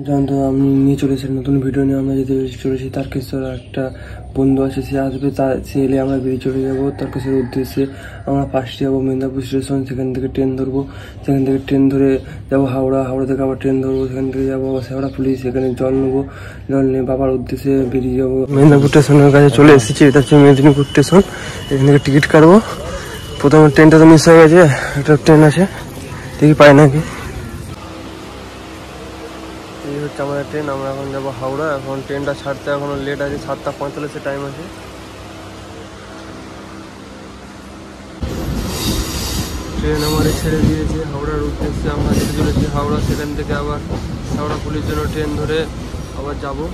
জানতো আমি নিয়ে চলেছি নতুন ভিডিও নিয়ে। আমরা যেতে চলেছি তারকেশ্বর। একটা বন্ধু আছে, সে আসবে, সে এলে আমরা বেরিয়ে চলে যাবো তারকেশ্বরের উদ্দেশ্যে। আমরা ফার্স্টে যাবো মেদিনীপুর স্টেশন, সেখান থেকে ট্রেন ধরবো। সেখান থেকে ট্রেন ধরে যাবো হাওড়া, হাওড়া থেকে আবার ট্রেন ধরবো, সেখান থেকে যাবো আবার শেওড়া পুলিশ, সেখানে জল নেবো। জল নিয়ে বাবার উদ্দেশ্যে বেরিয়ে যাবো। মেদিনীপুর স্টেশনের কাছে চলে এসেছি, এটা হচ্ছে মেদিনীপুর স্টেশন। এখান থেকে টিকিট কাটবো। প্রথমে ট্রেনটা তো মিস হয়ে গেছে, একটা ট্রেন আছে, দেখি পাই নাকি। এই হচ্ছে আমাদের ট্রেন, আমরা এখন যাবো হাওড়া। এখন ট্রেনটা ছাড়তে এখনো লেট আছে, 7:45 টাইম আছে। ট্রেন আমাদের ছেড়ে দিয়েছে হাওড়ার উদ্দেশ্যে। আমরা যেতে চলেছি হাওড়া, সেখান থেকে আবার হাওড়া পুলিশ জন্য ট্রেন ধরে আবার যাবো।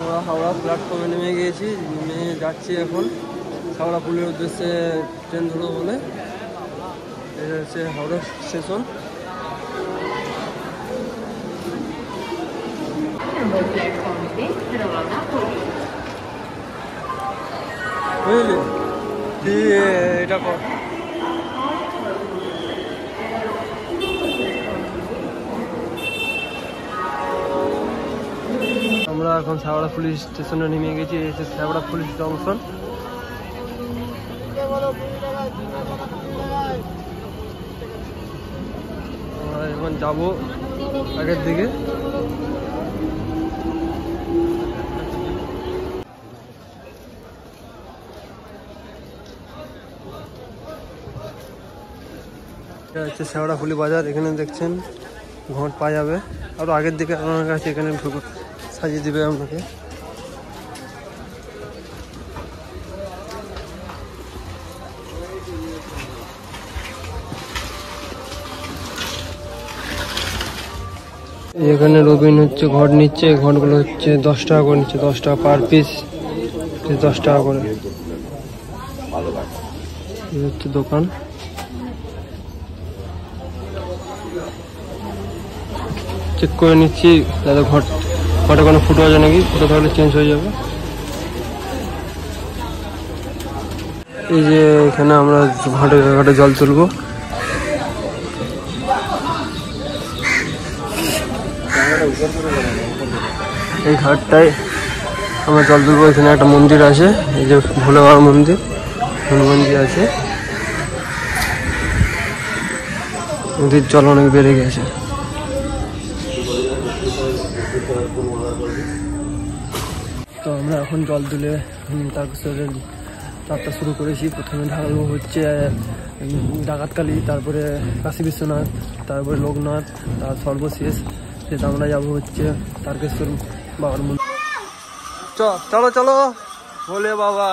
আমরা হাওড়া প্ল্যাটফর্মে নেমে গিয়েছি, নেমে যাচ্ছি এখন হাওড়া পুলের উদ্দেশ্যে ট্রেন ধরবো বলে। এটা হচ্ছে হাওড়া স্টেশন। বুঝলি এটা কর। আমরা এখন শেওড়া পুলিশ স্টেশনে নেমে গেছি। এই হচ্ছে শেওড়া পুলিশ জংশন। আমরা এখন যাবো আগের দিকে। এটা হচ্ছে শেওড়াফুলি বাজার। এখানে দেখছেন ঘট পাওয়া যাবে, আরও আগের দিকে আপনার কাছে এখানে সাজিয়ে দিবে আপনাকে। এখানে রবিন হচ্ছে ঘট নিচ্ছে, ঘটগুলো হচ্ছে 10 টাকা করে নিচ্ছে, 10 টাকা পার পিস, 10 টাকা করে। এই হচ্ছে দোকান। চেক করে নিচ্ছি দাদা ঘটে কোনো ফুটো আছে নাকি, ফুটো থাকলে চেঞ্জ হয়ে যাবে। এই যে এখানে আমরা ঘাটে জল তুলবো। এই ঘাটটায় আমরা জল তুলবো। এখানে একটা মন্দির আছে, এই যে ভোলে বাবার মন্দির, হনুমানজি আছে। নদীর জল অনেক বেড়ে গেছে। তো আমরা এখন জল তুলে তারকেশ্বরের যাত্রা শুরু করেছি। প্রথমে ঢালবো হচ্ছে ডাকাতকালী, তারপরে কাশী বিশ্বনাথ, তারপরে লোকনাথ, তার সর্বশেষ সেটা আমরা যাবো হচ্ছে তারকেশ্বর বাবার মন্দির। চলো চলো ভোলে বাবা।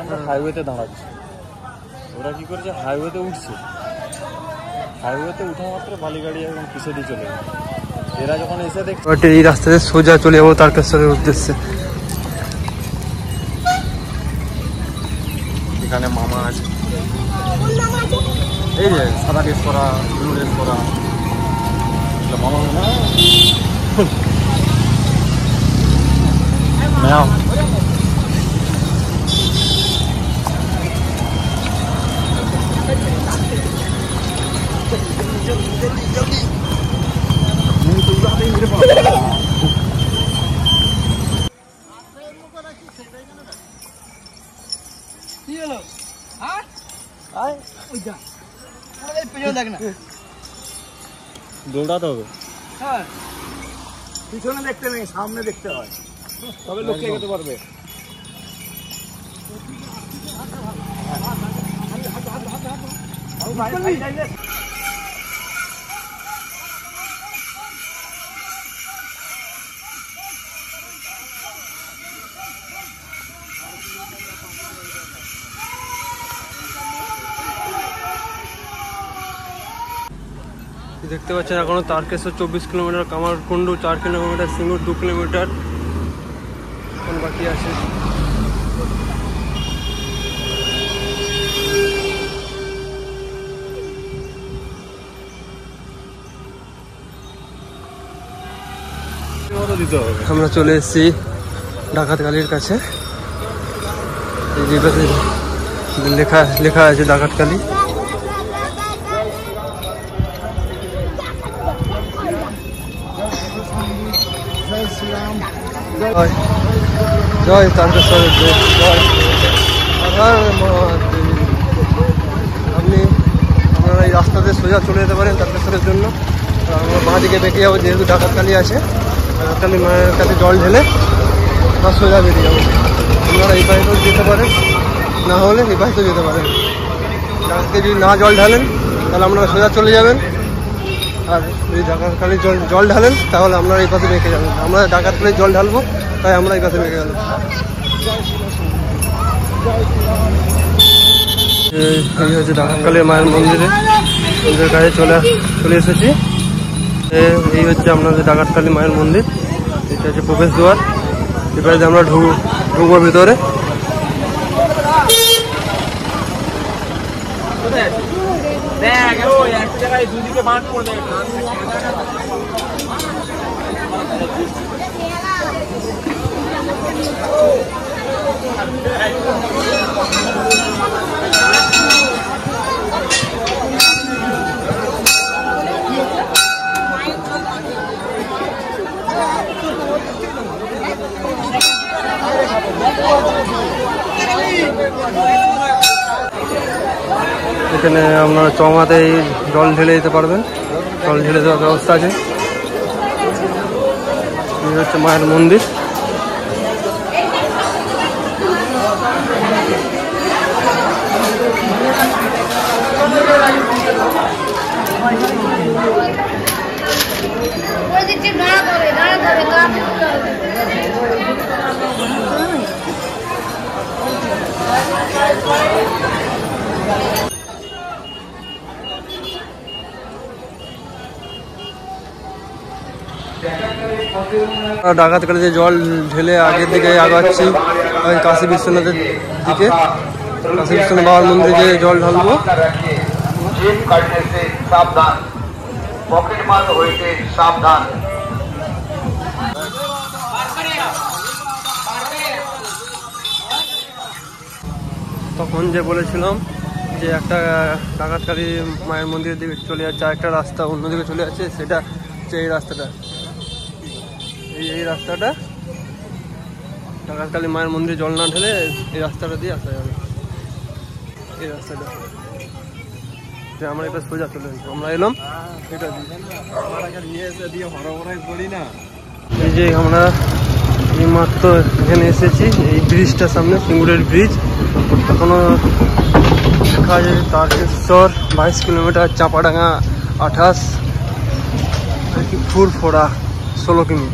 আমরা হাইওয়েতে দাঁড়াচ্ছি, ওরা কি করেছে হাইওয়েতে উঠছে, হাইওয়েতে উঠা মাত্র বালি গাড়ি এবং পিছিয়ে দিয়ে চলে গেছে। এরা যখন এসে দেখে এই রাস্তাতে সোজা চলে যাবো তারকেশ্বরের উদ্দেশ্যে। এখানে মামা আছে, এই যে সাদা ড্রেস করা, ব্লু ড্রেস করা মামা না ম্যাম। দৌড়াতে হবে, হ্যাঁ পিছনে দেখতে নেই, সামনে দেখতে হয়, তবে লোক এগোতে পারবে। দেখতে পাচ্ছেন এখনো Tarakeswar 24 kilometre, Kamarkundu 4 kilometre, Singur 2 kilometre এখন বাকি আছে। আমরা চলে এসেছি ডাকাতকালীর কাছে। এই যে লেখা আছে ডাকাতকালী। জয় তারকেশ্বরের জয়। আপনারা এই রাস্তাতে সোজা চলে যেতে পারেন তারকেশ্বরের জন্য। আমরা বাঁ দিকে বেঁকে যাবো, যেহেতু ডাকাতকালী আছে। ডাকাতকালী মায়ের কাছে জল ঢেলে আর সোজা বেরিয়ে যাবো। আপনারা এই পাশেও যেতে পারেন, না হলে এই পাশেও যেতে পারেন। ডাকাতকে যদি না জল ঢালেন তাহলে আপনারা সোজা চলে যাবেন, আর যদি ডাকাতকালীর জল ঢালেন তাহলে আপনারা এই পাশে বেঁকে যাবেন। আমরা ডাকাতকালীর জল ঢালবো, তাই আমরা এই পাশে বেঁকে গেলাম। এই হচ্ছে ডাকাতকালী মায়ের মন্দিরের কাছে চলে এসেছি। এই হচ্ছে আপনাদের ডাকাতকালী মায়ের মন্দির। এটা হচ্ছে প্রবেশ দ্বার। এবারে আমরা ঢুকবো ভিতরে। এখানে আপনারা চমাতে জল ঢেলে দিতে পারবেন, জল ঢেলে দেওয়ার ব্যবস্থা আছে। এই হচ্ছে মায়ের মন্দির। ডাকাতকালীতে জল ঢেলে আগের দিকে আগাচ্ছি কাশী বিশ্বনাথের দিকে। কাশী বিশ্বনাথ বাবার মন্দিরে জল ঢালবো। তখন যে বলেছিলাম যে একটা ডাকাতকালী মায়ের মন্দিরের দিকে চলে যাচ্ছে, একটা রাস্তা অন্যদিকে চলে যাচ্ছে, সেটা হচ্ছে এই রাস্তাটা। এই রাস্তাটা ডাকাতকালী মায়ের মন্দিরে জল না ঢেলে এই রাস্তাটা দিয়ে আসা যাবে। এই রাস্তাটা আমরা এবার সোজা চলে আসবো। আমরা এলাম এটা এই যে আমরা এইমাত্র এখানে এসেছি, এই ব্রিজটার সামনে, সিঙ্গুরের ব্রিজ। এখনো লেখা আছে তারকেশ্বর 22 কিলোমিটার, চাপাডাঙ্গা 28, আর কি ফুরফোড়া 16 কিমি।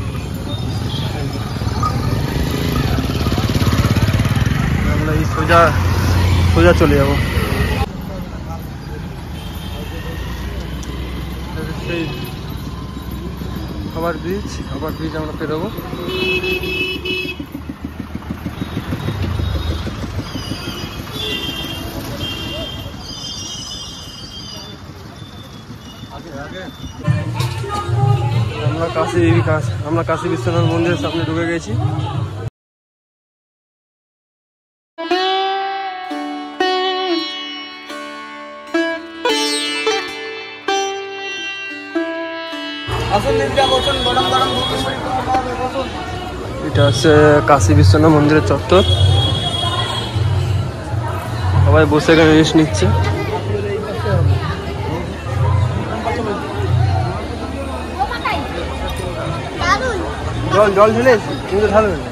আমরা এই সোজা চলে যাবো। সেই আবার ব্রিজ আমরা পেরোবো। আমরা কাশী বিশ্বনাথ মন্দিরের সামনে ঢুকে গেছি। এটা হচ্ছে কাশী বিশ্বনাথ মন্দিরের চত্বর। সবাই বসে এখানে রেস্ট নিচ্ছে। জল ঢেলে কিন্তু ঢালবেন না।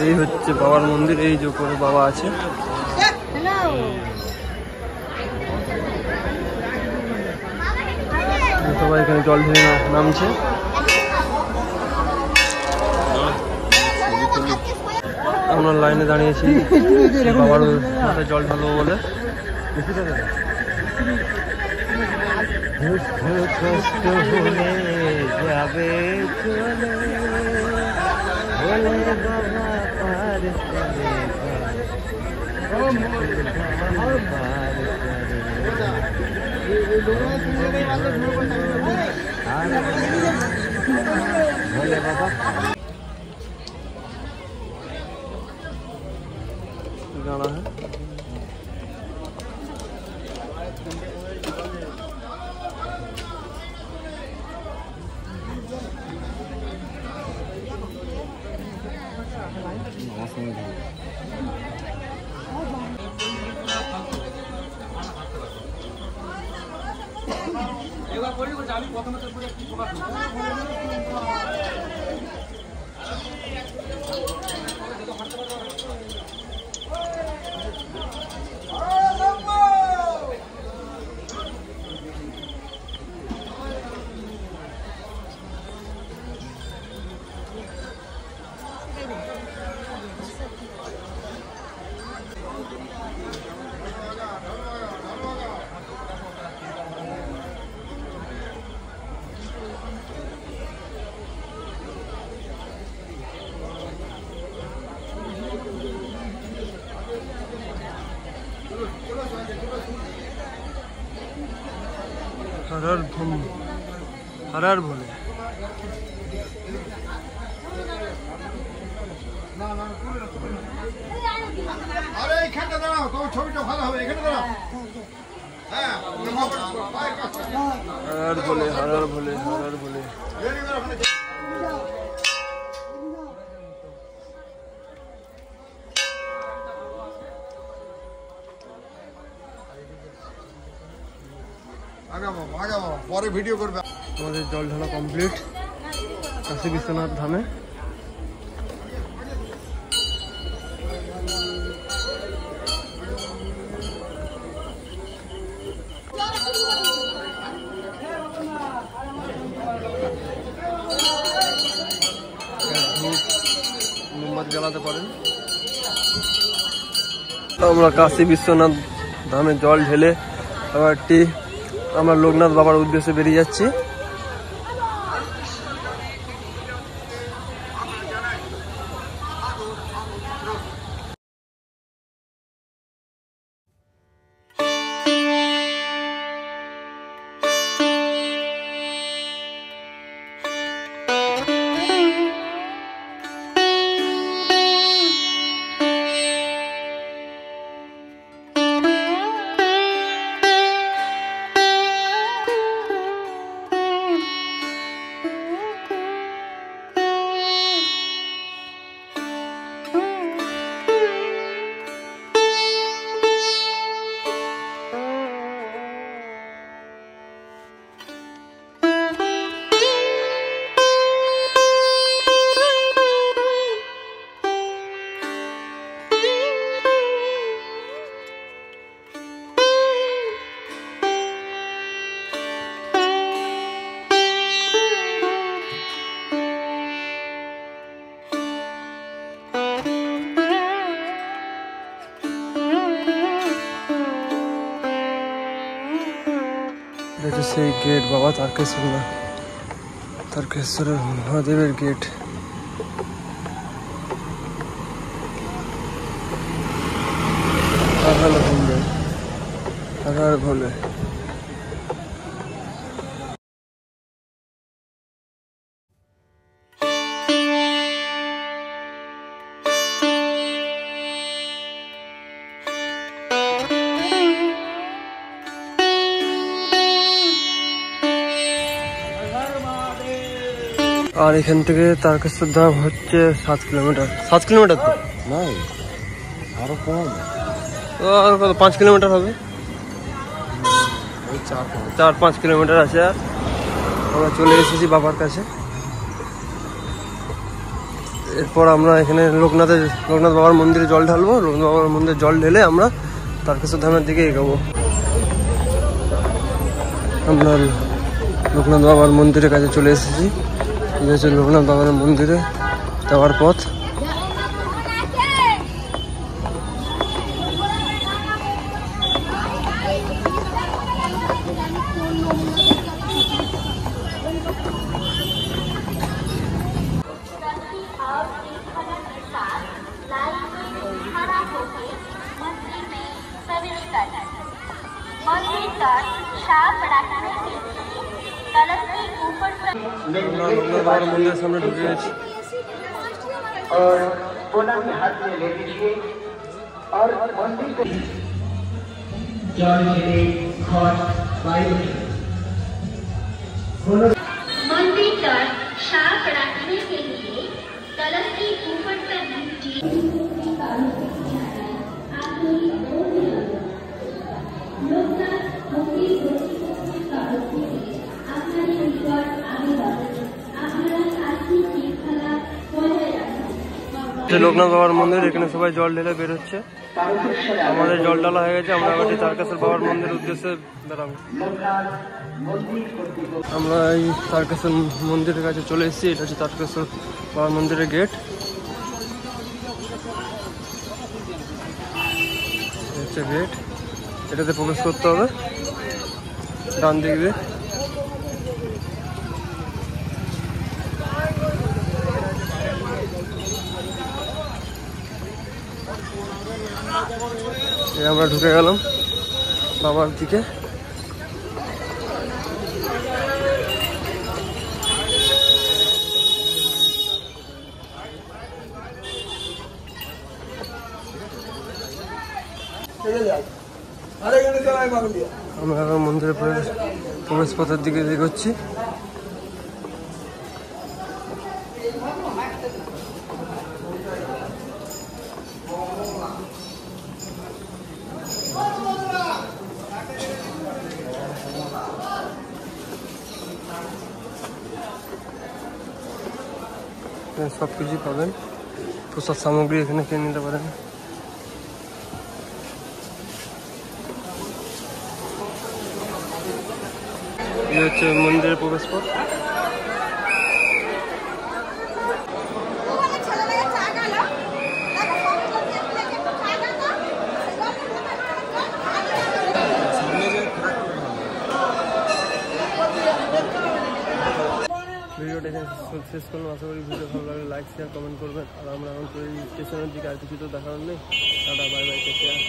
এই হচ্ছে বাবার মন্দির, এই যে উপরে বাবা আছে। সবাই এখানে জল ঢেলে নামছে। আমরা লাইনে দাঁড়িয়েছি বাবার মাথায় জল ঢালবো বলে। गाना है हर भोले। আরে এখানে দাঁড়াও, তোমার ছবিটা ভালো হবে, এখানে দাঁড়াও। হ্যাঁ, हर भोले हर भोले हर भोले। আগাবো পরে ভিডিও করবে। আমাদের জল ঢালা কমপ্লিট কাশী বিশ্বনাথ ধামে। মোমবাতি জ্বালাতে পারেন। আমরা কাশী বিশ্বনাথ ধামে জল ঢেলে আবার আমরা লোকনাথ বাবার উদ্দেশ্যে বেরিয়ে যাচ্ছি। সেই গেট বাবা তারকেশ্বরের মহাদেবের গেট। हर भोले। और এখান থেকে তারকেশ্বর ধাম হচ্ছে 7 কিলোমিটার। 7 কিলোমিটার তো নাই, আরো কম। আর কত 5 কিলোমিটার হবে, 4-5 কিলোমিটার আছে। আর আমরা চলে এসেছি বাবার কাছে। এরপর আমরা এখানে লোকনাথ বাবার মন্দিরে জল ঢালবো। লোকনাথ বাবার মন্দিরে জল ঢেলে আমরা তারকেশ্বর ধামের দিকে এগোবো। আমরা লোকনাথ বাবার মন্দিরের কাছে চলে এসেছি। এই হচ্ছে লোকনাথ বাবার মন্দিরে যাওয়ার পথ। लोकनाथ बाबा मंदिर सामने ढुके गए और कोना के हाथ में ले लीजिए और मंदिर के मंदिर पर साफ रखने के लिए कलश के ऊपर का मिट्टी লোকনাথ বাবার মন্দির, এখানে সবাই জল ঢেলে বের হচ্ছে। আমাদের জল ঢালা হয়ে গেছে, আমরা আবার তারকেশ্বর বাবার মন্দিরের উদ্দেশ্যে বেরাবো। আমরা এই তারকেশ্বর মন্দিরের কাছে চলে এসেছি। এটা হচ্ছে তারকেশ্বর বাবার মন্দিরের গেট। হচ্ছে গেট, এটাতে প্রবেশ করতে হবে ডান দিক দিয়ে। আমরা ঢুকে গেলাম বাবার দিকে। আমরা এখন মন্দিরের প্রবেশ পথের দিকে এগোচ্ছি। সব কিছুই পাবেন, প্রসাদ সামগ্রী এখানে কিনে নিতে পারেন। এই হচ্ছে মন্দিরের প্রবেশ পথ। ভিডিওটা এখানে শেষ করলাম। আশা করি ভিডিও ভালো লাগলে লাইক শেয়ার কমেন্ট করবেন। আর আমরা এখন স্টেশনের দিকে আর কিছু তো দেখানোর নেই। Tata, bye bye, take care.